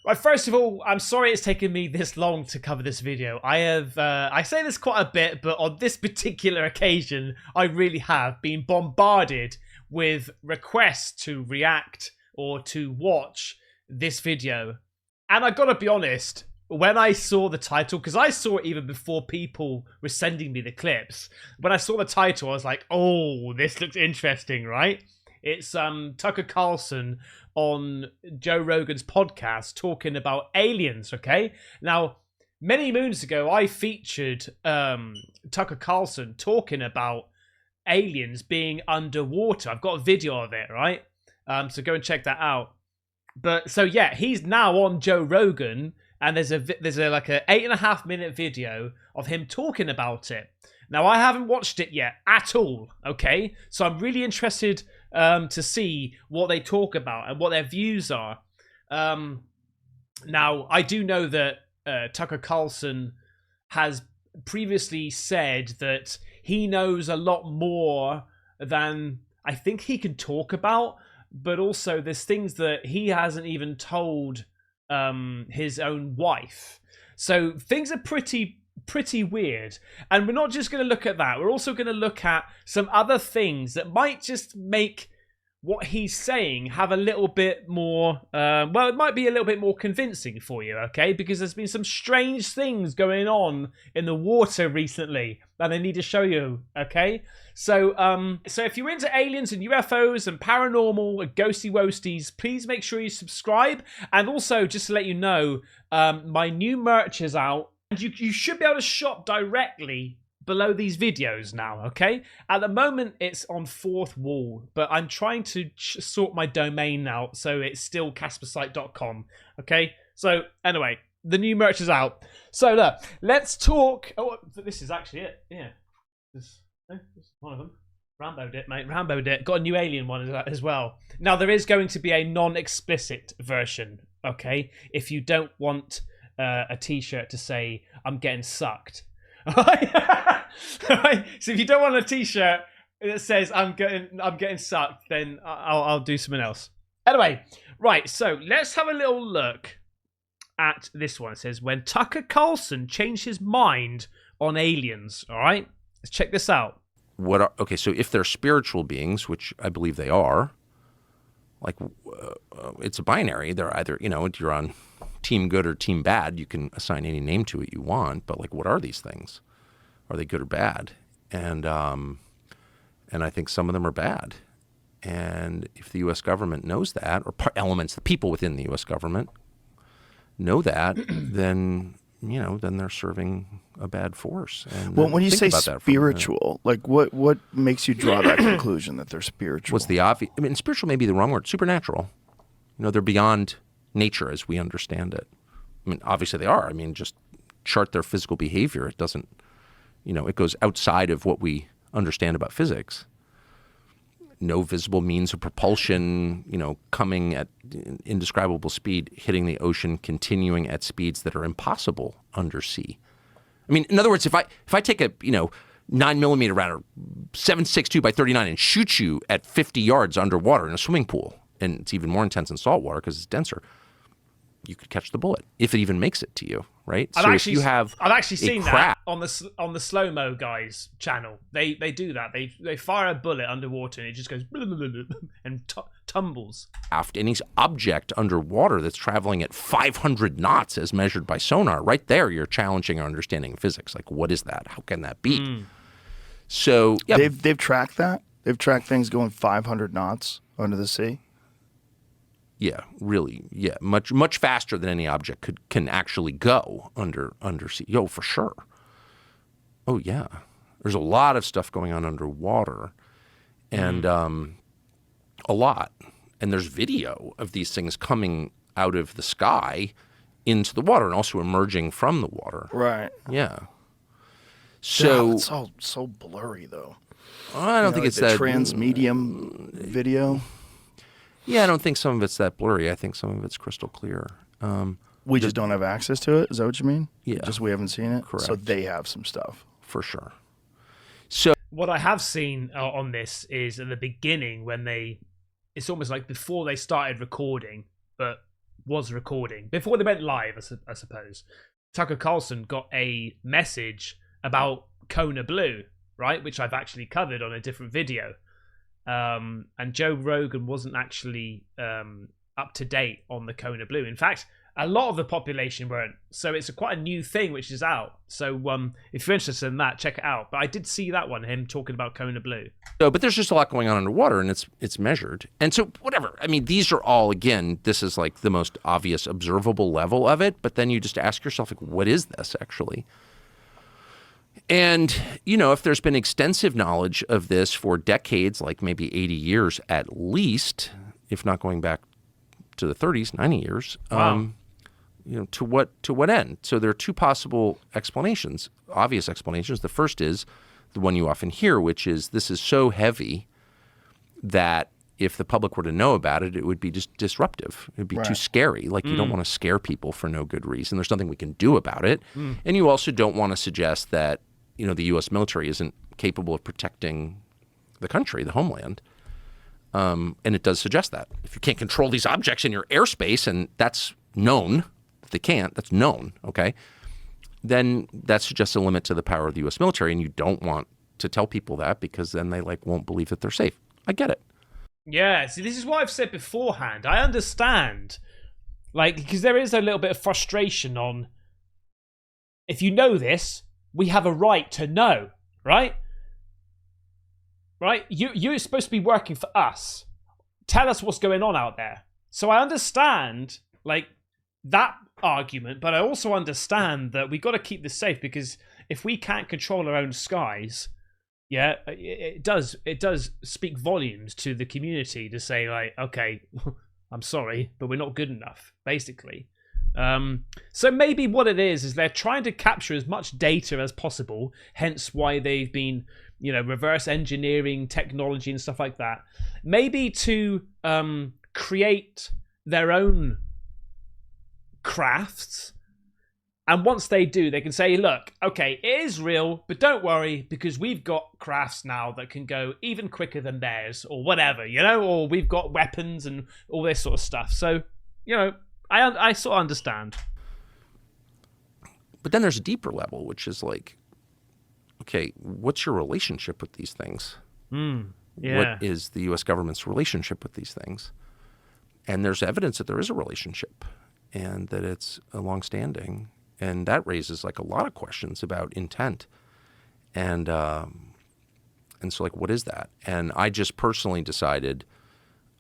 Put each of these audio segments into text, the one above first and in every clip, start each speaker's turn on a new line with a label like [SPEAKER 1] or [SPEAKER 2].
[SPEAKER 1] Right, first of all, I'm sorry it's taken me this long to cover this video. I say this quite a bit, but on this particular occasion, I really have been bombarded with requests to react or to watch this video. And I gotta be honest, when I saw the title, because I saw it even before people were sending me the clips, when I saw the title, I was like, oh, this looks interesting, right? It's Tucker Carlson on Joe Rogan's podcast talking about aliens, okay? Now, many moons ago, I featured Tucker Carlson talking about aliens being underwater. I've got a video of it, right? So go and check that out. But so yeah, he's now on Joe Rogan, and there's a like a 8.5 minute video of him talking about it. Now, I haven't watched it yet at all, okay? So I'm really interested to see what they talk about and what their views are. Now, I do know that Tucker Carlson has previously said that he knows a lot more than I think he can talk about, but also there's things that he hasn't even told his own wife. So things are pretty weird, and we're not just going to look at that. We're also going to look at some other things that might just make what he's saying have a little bit more well, it might be a little bit more convincing for you, okay? Because there's been some strange things going on in the water recently that I need to show you, okay? So if you're into aliens and UFOs and paranormal and ghosty woasties, please make sure you subscribe. And also, just to let you know, my new merch is out. And you should be able to shop directly below these videos now, okay? At the moment, it's on Fourth Wall, but I'm trying to sort my domain out, so it's still Caspersight.com, okay? So, anyway, the new merch is out. So, look, let's talk... Oh, this is actually it, yeah. This is one of them. Rambo'd it, mate. Rambo'd it. Got a new alien one as well. Now, there is going to be a non-explicit version, okay? If you don't want... a t-shirt to say I'm getting sucked. Right? So if you don't want a t-shirt that says I'm getting sucked, then I'll do something else. Anyway, right, so let's have a little look at this one. It says, when Tucker Carlson changed his mind on aliens. All right, let's check this out.
[SPEAKER 2] Okay, so if they're spiritual beings, which I believe they are, like it's a binary. They're either, you're on team good or team bad. You can assign any name to it you want, but like, what are these things? Are they good or bad? And I think some of them are bad. And if the U.S. government knows that, or elements, the people within the U.S. government know that, then they're serving a bad force. And
[SPEAKER 3] well, when you say spiritual, like what makes you draw that conclusion that they're spiritual?
[SPEAKER 2] What's the obvious? I mean, spiritual may be the wrong word. Supernatural. They're beyond nature as we understand it. I mean, obviously they are. I mean, just chart their physical behavior. It doesn't, it goes outside of what we understand about physics. No visible means of propulsion, coming at indescribable speed, hitting the ocean, continuing at speeds that are impossible undersea. I mean, in other words, if I take a 9mm round or 7.62 by 39 and shoot you at 50 yards underwater in a swimming pool, and it's even more intense in salt water because it's denser, you could catch the bullet if it even makes it to you, right?
[SPEAKER 1] I've actually seen that on the slow-mo guys channel. They do that. They fire a bullet underwater and it just goes and tumbles.
[SPEAKER 2] Any object underwater that's traveling at 500 knots as measured by sonar, right there, you're challenging our understanding of physics. Like, what is that? How can that be? So yeah,
[SPEAKER 3] they've tracked that. They've tracked things going 500 knots under the sea.
[SPEAKER 2] Yeah, really. Yeah, much faster than any object can actually go undersea. Yo, for sure. Oh yeah, there's a lot of stuff going on underwater, and a lot. And there's video of these things coming out of the sky into the water, and also emerging from the water.
[SPEAKER 3] Right.
[SPEAKER 2] Yeah. So
[SPEAKER 3] it's all so blurry, though.
[SPEAKER 2] I don't think it's that
[SPEAKER 3] transmedium video.
[SPEAKER 2] Yeah, I don't think some of it's that blurry. I think some of it's crystal clear.
[SPEAKER 3] We just don't have access to it? Is that what you mean?
[SPEAKER 2] Yeah.
[SPEAKER 3] Just we haven't seen it?
[SPEAKER 2] Correct.
[SPEAKER 3] So they have some stuff.
[SPEAKER 2] For sure. So
[SPEAKER 1] what I have seen on this is at the beginning when it's almost like before they started recording, but was recording before they went live, I suppose. Tucker Carlson got a message about Kona Blue, right, which I've actually covered on a different video. And Joe Rogan wasn't actually up to date on the Kona Blue. In fact, a lot of the population weren't. So it's quite a new thing which is out. So if you're interested in that, check it out. But I did see that one, him talking about Kona Blue.
[SPEAKER 2] So, but there's just a lot going on underwater, and it's measured. And so whatever. I mean, these are all, again, this is like the most obvious observable level of it. But then you just ask yourself, like, what is this actually? And, you know, if there's been extensive knowledge of this for decades, like maybe 80 years at least, if not going back to the 30s, 90 years,
[SPEAKER 1] Wow.
[SPEAKER 2] You know, to what end? So there are two possible explanations, obvious explanations. The first is the one you often hear, which is this is so heavy that if the public were to know about it, it would be just disruptive. It would be too scary. Like you don't want to scare people for no good reason. There's nothing we can do about it. And you also don't want to suggest that, you know, the U.S. military isn't capable of protecting the country, the homeland. And it does suggest that. If you can't control these objects in your airspace, and that's known, if they can't, that's known, okay, then that suggests a limit to the power of the U.S. military, and you don't want to tell people that because then they like won't believe that they're safe. I get it.
[SPEAKER 1] Yeah, see, this is what I've said beforehand. I understand, like, because there is a little bit of frustration on, if you know this, we have a right to know, right? Right? You're supposed to be working for us. Tell us what's going on out there. So I understand, like, that argument, but I also understand that we got to keep this safe because if we can't control our own skies, yeah, it does speak volumes to the community to say, like, okay, I'm sorry, but we're not good enough, basically. So maybe what it is they're trying to capture as much data as possible, hence why they've been, you know, reverse engineering technology and stuff like that. Maybe to create their own crafts. And once they do, they can say, look, okay, it is real, but don't worry, because we've got crafts now that can go even quicker than theirs, or whatever, you know, or we've got weapons and all this sort of stuff. So, you know, I sort of understand.
[SPEAKER 2] But then there's a deeper level, which is like, okay, what's your relationship with these things?
[SPEAKER 1] Yeah.
[SPEAKER 2] What is the U.S. government's relationship with these things? And there's evidence that there is a relationship and that it's a longstanding. And that raises like a lot of questions about intent. And so like, what is that? And I just personally decided,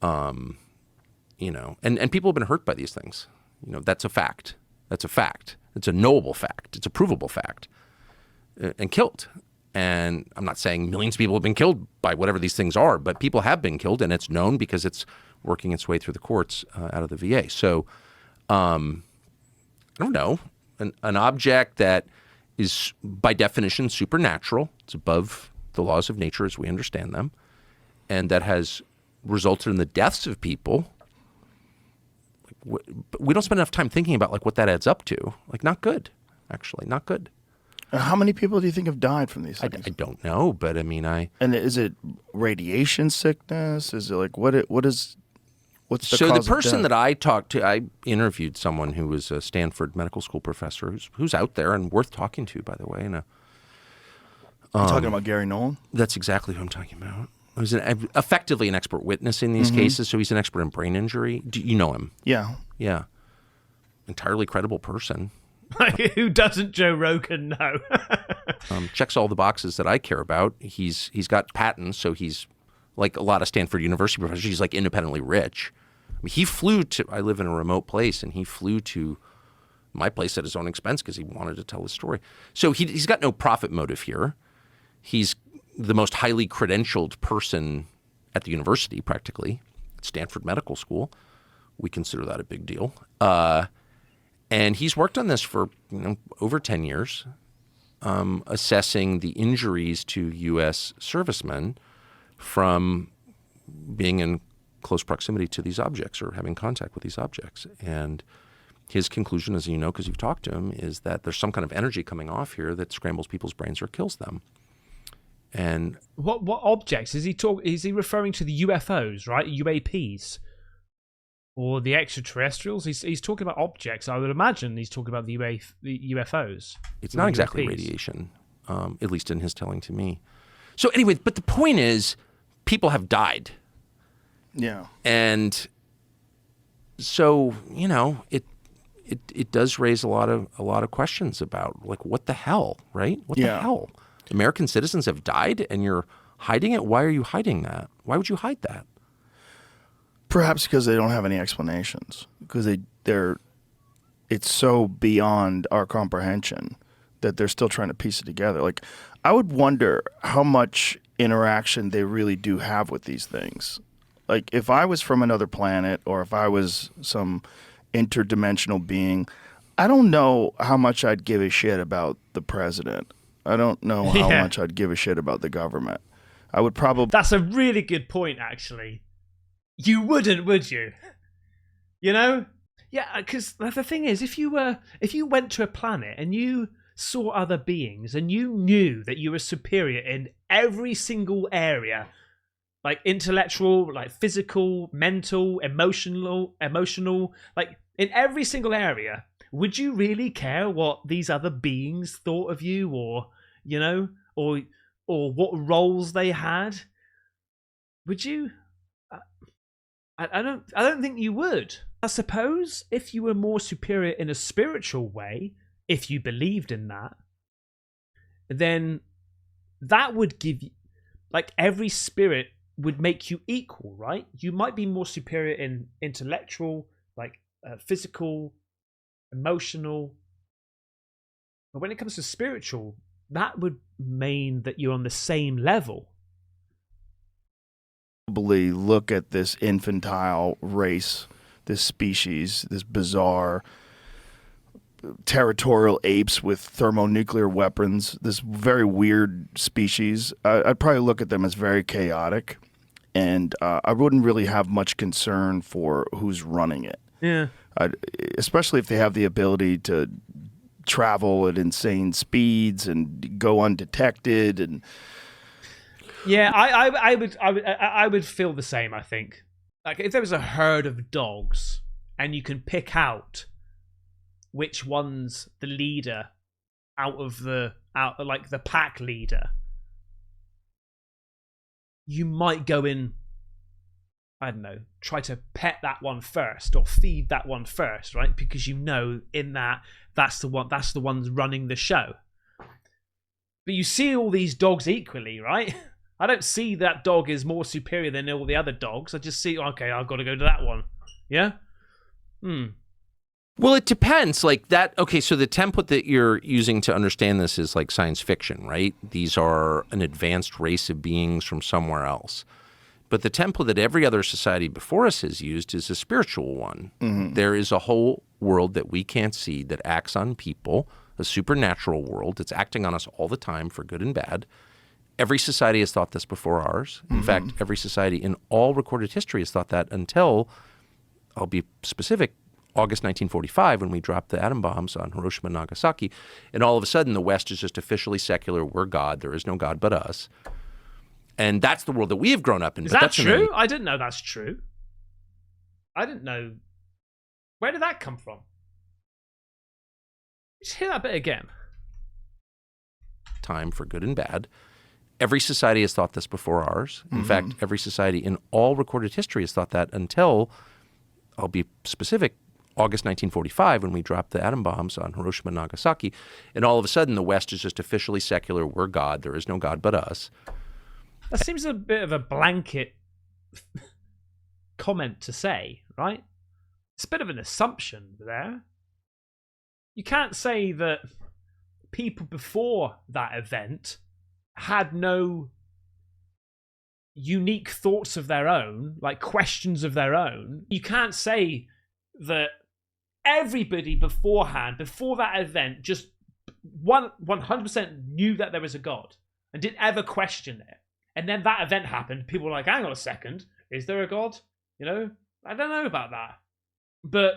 [SPEAKER 2] you know, and people have been hurt by these things. You know, that's a fact. That's a fact. It's a knowable fact. It's a provable fact. And killed. And I'm not saying millions of people have been killed by whatever these things are, but people have been killed, and it's known because it's working its way through the courts out of the VA. So I don't know. An object that is by definition supernatural, it's above the laws of nature as we understand them, and that has resulted in the deaths of people. But we don't spend enough time thinking about like what that adds up to. Like, not good, actually, not good.
[SPEAKER 3] How many people do you think have died from these things?
[SPEAKER 2] I don't know, but I mean,
[SPEAKER 3] And is it radiation sickness? Is it like what's the
[SPEAKER 2] so
[SPEAKER 3] cause
[SPEAKER 2] the person
[SPEAKER 3] of
[SPEAKER 2] that
[SPEAKER 3] death?
[SPEAKER 2] I talked to, I interviewed someone who was a Stanford medical school professor who's out there and worth talking to, by the way. And
[SPEAKER 3] You talking about Gary Nolan?
[SPEAKER 2] that's exactly who I'm talking about. He's effectively an expert witness in these cases, so he's an expert in brain injury. Do you know him?
[SPEAKER 3] Yeah.
[SPEAKER 2] Yeah. Entirely credible person.
[SPEAKER 1] Who doesn't Joe Rogan know?
[SPEAKER 2] Checks all the boxes that I care about. He's got patents, so he's like a lot of Stanford University professors. He's like independently rich. I mean, he flew to. I live in a remote place, and he flew to my place at his own expense because he wanted to tell his story. So he's got no profit motive here. He's the most highly credentialed person at the university, practically, at Stanford Medical School. We consider that a big deal. And he's worked on this for over 10 years, assessing the injuries to U.S. servicemen from being in close proximity to these objects or having contact with these objects. And his conclusion, as you know, because you've talked to him, is that there's some kind of energy coming off here that scrambles people's brains or kills them. And
[SPEAKER 1] what objects is he referring to? The UFOs, right? UAPs. Or the extraterrestrials? He's talking about objects. I would imagine he's talking about the UFOs.
[SPEAKER 2] It's not exactly
[SPEAKER 1] UAPs.
[SPEAKER 2] radiation, at least in his telling to me. So anyway, but the point is, people have died.
[SPEAKER 3] Yeah.
[SPEAKER 2] And so, you know, it does raise a lot of questions about, like, what the hell, right? What the hell? American citizens have died and you're hiding it? Why are you hiding that? Why would you hide that?
[SPEAKER 3] Perhaps because they don't have any explanations. Because it's so beyond our comprehension that they're still trying to piece it together. Like, I would wonder how much interaction they really do have with these things. Like, if I was from another planet or if I was some interdimensional being, I don't know how much I'd give a shit about the president. I don't know how much I'd give a shit about the government. I would probably...
[SPEAKER 1] That's a really good point, actually. You wouldn't, would you? You know? Yeah, because the thing is, if you went to a planet and you saw other beings and you knew that you were superior in every single area, like intellectual, like physical, mental, emotional, like in every single area, would you really care what these other beings thought of you, or, you know, or what roles they had? Would you? I don't think you would. I suppose if you were more superior in a spiritual way, if you believed in that, then that would give you, like, every spirit would make you equal, right? You might be more superior in intellectual, like physical, emotional, but when it comes to spiritual, that would mean that you're on the same level.
[SPEAKER 3] Look at this infantile race, this species, this bizarre territorial apes with thermonuclear weapons, this very weird species. I'd probably look at them as very chaotic, and I wouldn't really have much concern for who's running it.
[SPEAKER 1] Yeah.
[SPEAKER 3] Especially if they have the ability to travel at insane speeds and go undetected. And
[SPEAKER 1] yeah, I would feel the same. I think, like, if there was a herd of dogs and you can pick out which one's the leader out like the pack leader, you might go in, I don't know, try to pet that one first or feed that one first, right? Because you know in that's the one's running the show. But you see all these dogs equally, right? I don't see that dog is more superior than all the other dogs. I just see, okay, I've got to go to that one. Yeah?
[SPEAKER 2] Well, it depends. Like that. Okay, so the template that you're using to understand this is like science fiction, right? These are an advanced race of beings from somewhere else. But the template that every other society before us has used is a spiritual one. Mm-hmm. There is a whole world that we can't see that acts on people, a supernatural world that's acting on us all the time for good and bad. Every society has thought this before ours. In fact, every society in all recorded history has thought that until, I'll be specific, August 1945, when we dropped the atom bombs on Hiroshima and Nagasaki. And all of a sudden, the West is just officially secular. We're God. There is no God but us. And that's the world that we have grown up in.
[SPEAKER 1] Is that true? I didn't know that's true. I didn't know. Where did that come from? Just hear that bit again.
[SPEAKER 2] Time for good and bad. Every society has thought this before ours. In fact, every society in all recorded history has thought that until, I'll be specific, August 1945, when we dropped the atom bombs on Hiroshima and Nagasaki. And all of a sudden, the West is just officially secular. We're God. There is no God but us.
[SPEAKER 1] That seems a bit of a blanket comment to say, right? It's a bit of an assumption there. You can't say that people before that event had no unique thoughts of their own, like questions of their own. You can't say that everybody beforehand, before that event, just 100% knew that there was a God and didn't ever question it. And then that event happened. People were like, hang on a second, is there a God? You know, I don't know about that. But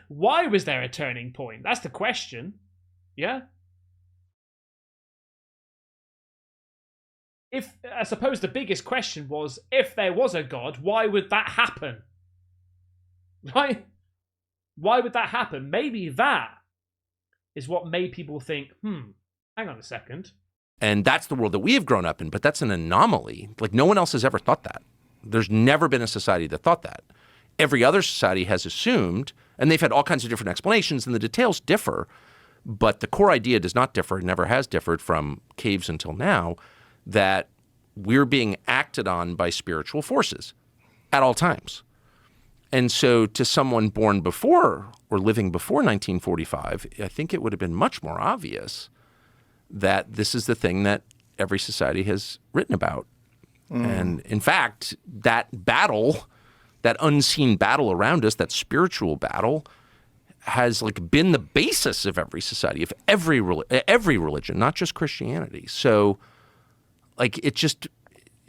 [SPEAKER 1] why was there a turning point? That's the question. Yeah? I suppose the biggest question was, if there was a God, why would that happen? right? Why would that happen? Maybe that is what made people think, hang on a second.
[SPEAKER 2] And that's the world that we have grown up in, but that's an anomaly. Like, no one else has ever thought that. There's never been a society that thought that. Every other society has assumed, and they've had all kinds of different explanations, and the details differ, but the core idea does not differ, never has differed from caves until now, that we're being acted on by spiritual forces at all times. And so to someone born before or living before 1945, I think it would have been much more obvious that this is the thing that every society has written about. And in fact, that battle, that unseen battle around us, that spiritual battle, has like been the basis of every society, of every religion, not just Christianity. So like it just,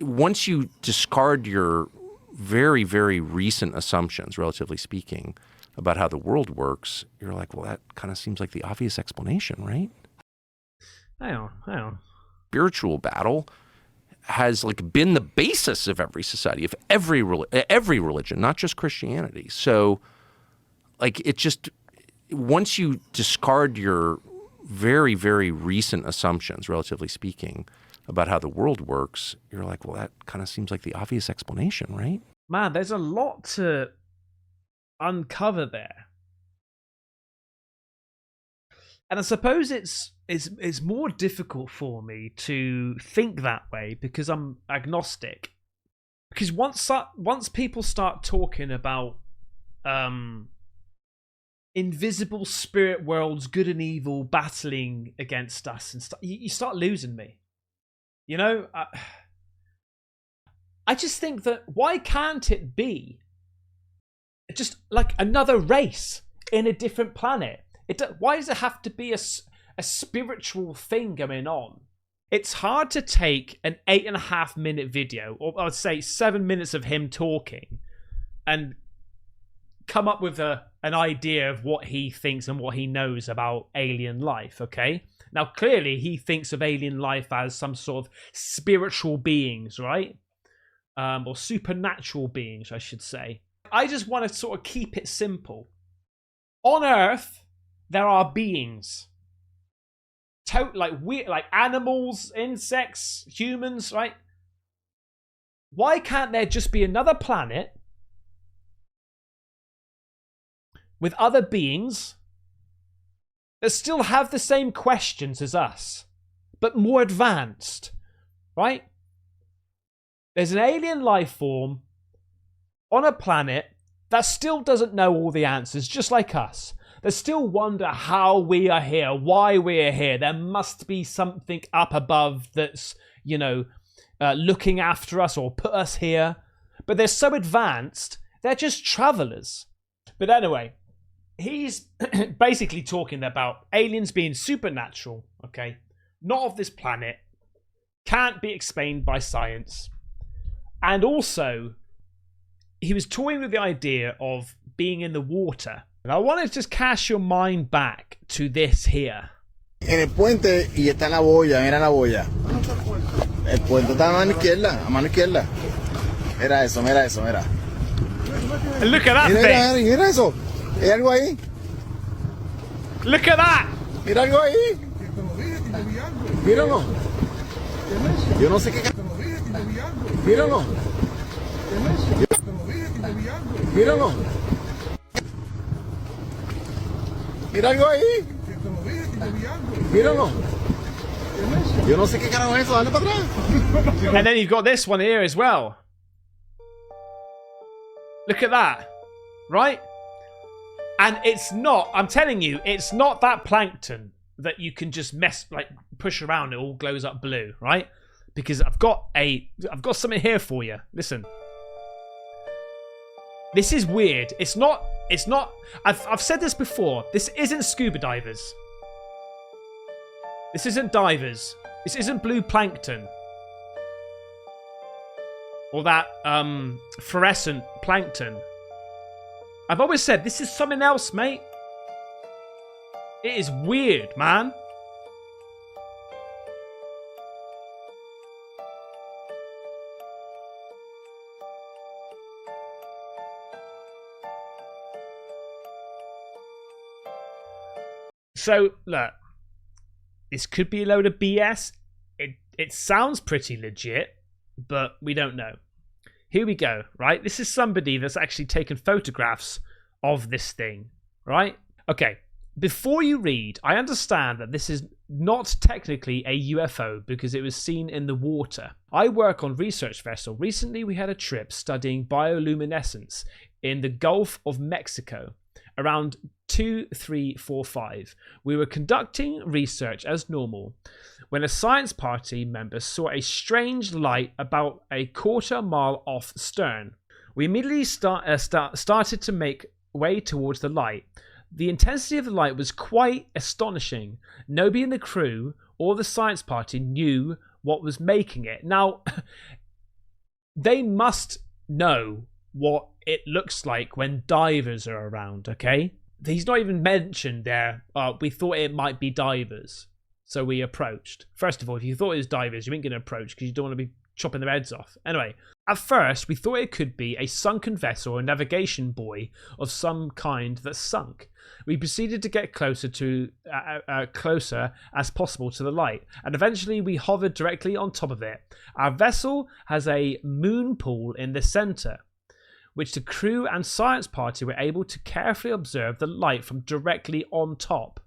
[SPEAKER 2] once you discard your very, very recent assumptions, relatively speaking, about how the world works, you're like, well, that kind of seems like the obvious explanation, right?
[SPEAKER 1] Hang on.
[SPEAKER 2] Spiritual battle has like been the basis of every society, of every religion, not just Christianity. So like it just, once you discard your very, very recent assumptions, relatively speaking, about how the world works, you're like, well, that kind of seems like the obvious explanation, right?
[SPEAKER 1] Man, there's a lot to uncover there. And I suppose it's more difficult for me to think that way because I'm agnostic. Because once people start talking about invisible spirit worlds, good and evil, battling against us, and you start losing me. You know, I just think that why can't it be just like another race in a different planet? Why does it have to be a spiritual thing going on? It's hard to take an 8.5-minute video, or I would say 7 minutes of him talking, and come up with an idea of what he thinks and what he knows about alien life, okay? Now, clearly, he thinks of alien life as some sort of spiritual beings, right? Or supernatural beings, I should say. I just want to sort of keep it simple. On Earth, there are beings. Like animals, insects, humans, right? Why can't there just be another planet with other beings that still have the same questions as us, but more advanced, right? There's an alien life form on a planet that still doesn't know all the answers, just like us. They still wonder how we are here, why we are here. There must be something up above that's, looking after us or put us here. But they're so advanced, they're just travelers. But anyway, he's basically talking about aliens being supernatural, okay? Not of this planet, can't be explained by science. And also, he was toying with the idea of being in the water. And I want to just cast your mind back to this here.
[SPEAKER 4] En el puente y está la boya, mira la boya. El puente está a mano izquierda. Mira eso, mira.
[SPEAKER 1] And look at that thing.
[SPEAKER 4] Mira eso. Hay algo ahí.
[SPEAKER 1] Look at that.
[SPEAKER 4] Mira algo ahí. Míralo. Yo no sé qué. Míralo. Míralo. Mira algo ahí. Míralo. Yo no sé qué carajo es eso. Dale para atrás.
[SPEAKER 1] And then you've got this one here as well. Look at that. Right? And it's not, I'm telling you, it's not that plankton that you can just push around, it all glows up blue, right? Because I've got something here for you. Listen. This is weird. It's not I've said this before. This isn't scuba divers. This isn't divers. This isn't blue plankton. Or that fluorescent plankton. I've always said this is something else, mate. It is weird, man. So, look, this could be a load of BS. It sounds pretty legit, but we don't know. Here we go, right? This is somebody that's actually taken photographs of this thing, right? Okay, before you read, I understand that this is not technically a UFO because it was seen in the water. I work on research vessel. Recently, we had a trip studying bioluminescence in the Gulf of Mexico around 2345. We were conducting research as normal when a science party member saw a strange light about a quarter mile off stern. We immediately started to make way towards the light. The intensity of the light was quite astonishing. Nobody in the crew or the science party knew what was making it. Now, they must know what it looks like when divers are around, okay? He's not even mentioned there, we thought it might be divers, so we approached. First of all, if you thought it was divers, you ain't going to approach because you don't want to be chopping their heads off. Anyway, at first, we thought it could be a sunken vessel or a navigation buoy of some kind that sunk. We proceeded to get closer as possible to the light, and eventually we hovered directly on top of it. Our vessel has a moon pool in the center, which the crew and science party were able to carefully observe the light from directly on top.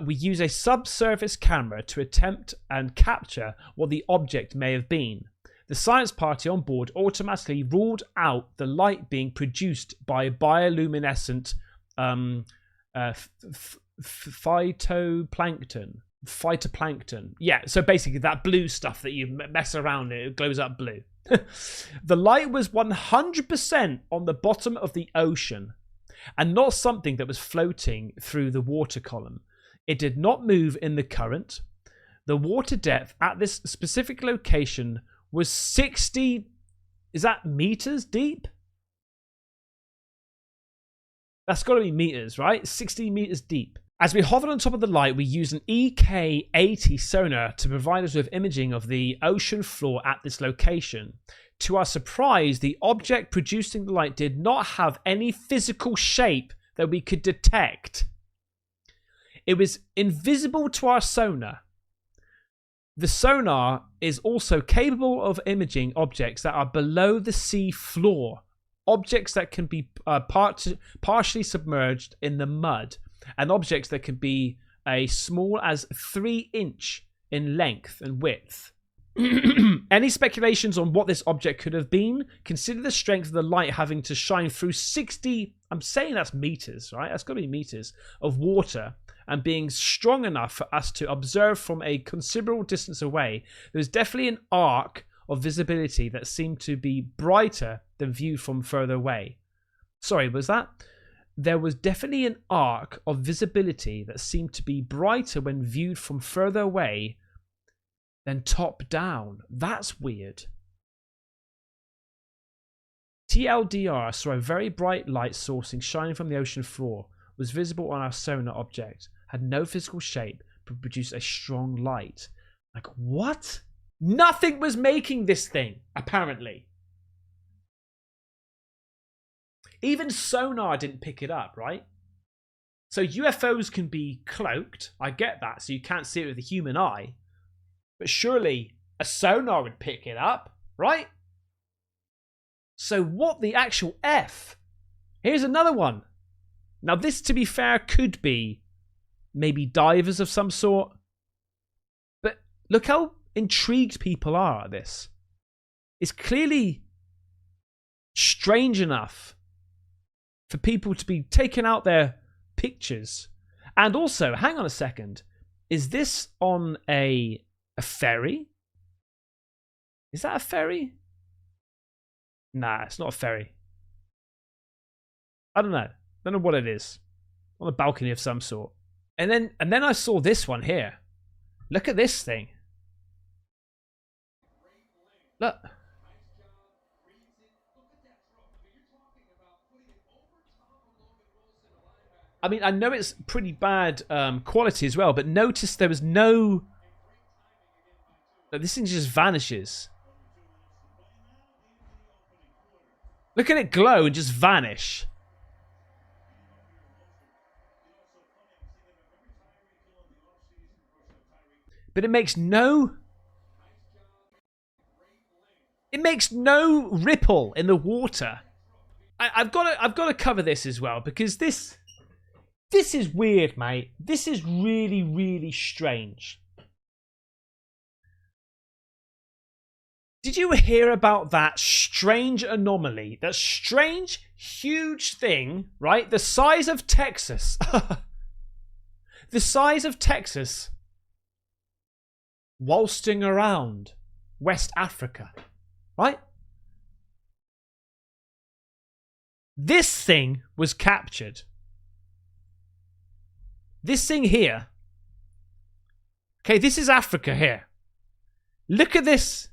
[SPEAKER 1] We use a subsurface camera to attempt and capture what the object may have been. The science party on board automatically ruled out the light being produced by bioluminescent phytoplankton. Yeah, so basically that blue stuff that you mess around, it glows up blue. The light was 100% on the bottom of the ocean and not something that was floating through the water column. It did not move in the current. The water depth at this specific location was 60, is that meters deep? That's got to be meters, right? 60 meters deep. As we hovered on top of the light, we used an EK-80 sonar to provide us with imaging of the ocean floor at this location. To our surprise, the object producing the light did not have any physical shape that we could detect. It was invisible to our sonar. The sonar is also capable of imaging objects that are below the sea floor, objects that can be partially submerged in the mud, and objects that can be as small as 3 inches in length and width. Any speculations on what this object could have been? Consider the strength of the light having to shine through 60, I'm saying that's meters, right? That's got to be meters of water, and being strong enough for us to observe from a considerable distance away. There was definitely an arc of visibility that seemed to be brighter than viewed from further away. Sorry, was that? There was definitely an arc of visibility that seemed to be brighter when viewed from further away than top down. That's weird. TLDR saw a very bright light sourcing shining from the ocean floor, was visible on our sonar object, had no physical shape, but produced a strong light. Like, what? Nothing was making this thing, apparently. Even sonar didn't pick it up, right? So UFOs can be cloaked. I get that, so you can't see it with the human eye. But surely a sonar would pick it up, right? So what the actual F? Here's another one. Now this, to be fair, could be maybe divers of some sort. But look how intrigued people are at this. It's clearly strange enough for people to be taking out their pictures. And also, hang on a second. Is this on a ferry? Is that a ferry? Nah, it's not a ferry. I don't know. Don't know what it is. On a balcony of some sort. And then I saw this one here. Look at this thing. Look. I mean, I know it's pretty bad quality as well, but notice there was no... This thing just vanishes. Look at it glow and just vanish. but it makes no ripple in the water. I've got to cover this as well, because this is weird, mate. This is really, really strange. Did you hear about that strange anomaly? That strange, huge thing, right? The size of Texas. The size of Texas waltzing around West Africa, right? This thing was captured. This thing here. Okay, this is Africa here. Look at this.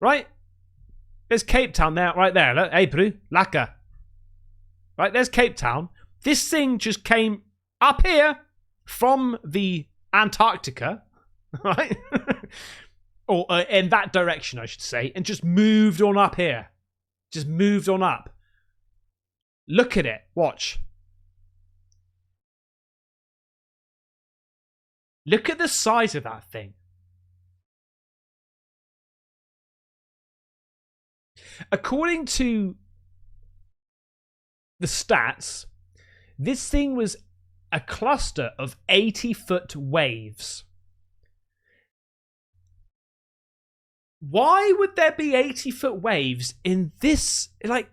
[SPEAKER 1] Right? There's Cape Town there, right there. Look, hey, Peru, Laka. Right, there's Cape Town. This thing just came up here from the Antarctica, right? Or in that direction, I should say, and just moved on up here. Just moved on up. Look at it. Watch. Look at the size of that thing. According to the stats, this thing was a cluster of 80-foot waves. Why would there be 80-foot waves in this? Like,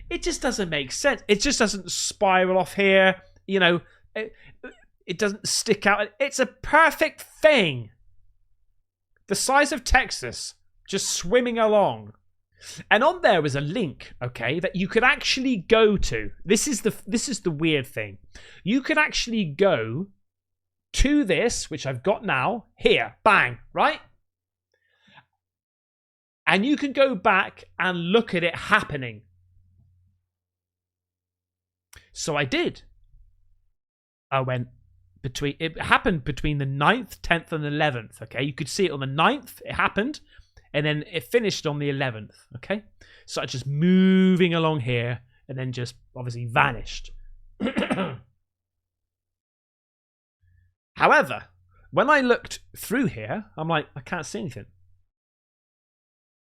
[SPEAKER 1] it just doesn't make sense. It just doesn't spiral off here. You know, it doesn't stick out. It's a perfect thing. The size of Texas, just swimming along. And on there was a link, okay, that you could actually go to. This is the weird thing. You could actually go to this, which I've got now, here, bang, right? And you can go back and look at it happening. So I did. I went it happened between the 9th, 10th, and 11th, okay? You could see it on the 9th, it happened. And then it finished on the 11th, okay? So just moving along here and then just obviously vanished. However, when I looked through here, I'm like, I can't see anything.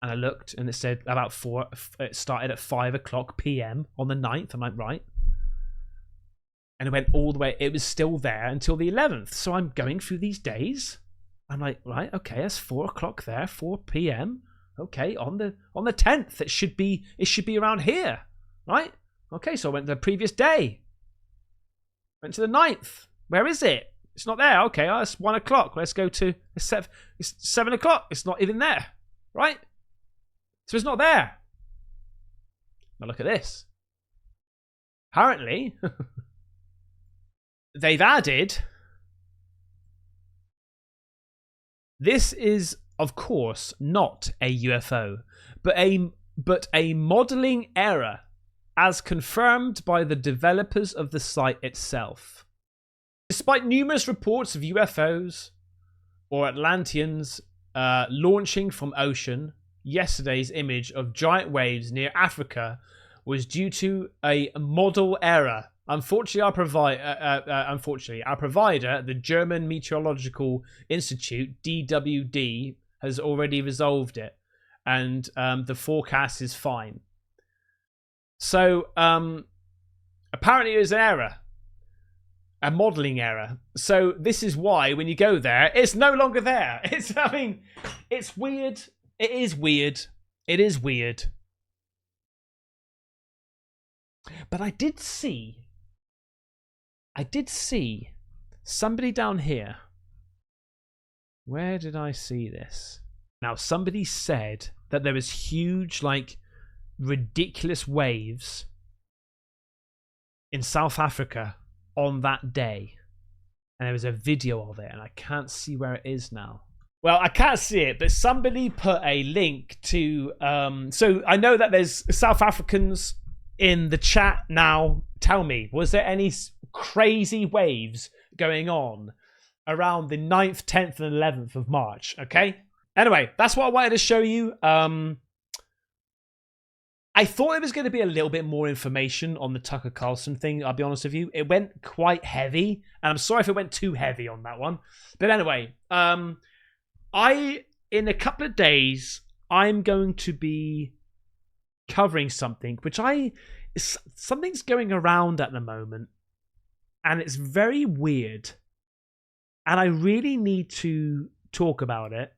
[SPEAKER 1] And I looked and it said about 4, it started at 5 o'clock p.m. on the 9th. I'm like, right. And it went all the way, it was still there until the 11th. So I'm going through these days. I'm like, right, okay, that's 4 o'clock there, 4 p.m. Okay, on the 10th, it should be around here, right? Okay, so I went to the previous day. Went to the 9th. Where is it? It's not there. Okay, oh, it's 1 o'clock. Let's go to it's 7 o'clock. It's not even there, right? So it's not there. Now look at this. Apparently, they've added. This is, of course, not a UFO, but a modeling error, as confirmed by the developers of the site itself. Despite numerous reports of UFOs or Atlanteans launching from ocean, yesterday's image of giant waves near Africa was due to a model error. Unfortunately, our provider, the German Meteorological Institute, DWD, has already resolved it, and the forecast is fine. So, apparently it was an error, a modelling error. So this is why when you go there, it's no longer there. It's weird. It is weird. It is weird. But I did see somebody down here. Where did I see this? Now, somebody said that there was huge, like, ridiculous waves in South Africa on that day. And there was a video of it, and I can't see where it is now. Well, I can't see it, but somebody put a link to... so I know that there's South Africans in the chat now. Tell me, was there any crazy waves going on around the 9th, 10th, and 11th of March? Okay? Anyway, that's what I wanted to show you. I thought there was going to be a little bit more information on the Tucker Carlson thing, I'll be honest with you. It went quite heavy, and I'm sorry if it went too heavy on that one. But anyway, in a couple of days, I'm going to be covering something, something's going around at the moment, and it's very weird. And I really need to talk about it.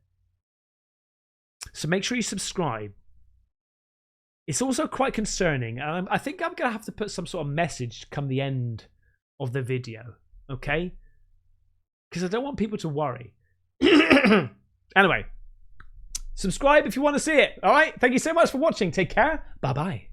[SPEAKER 1] So make sure you subscribe. It's also quite concerning. I think I'm going to have to put some sort of message come the end of the video. Okay? Because I don't want people to worry. Anyway. Subscribe if you want to see it. All right? Thank you so much for watching. Take care. Bye-bye.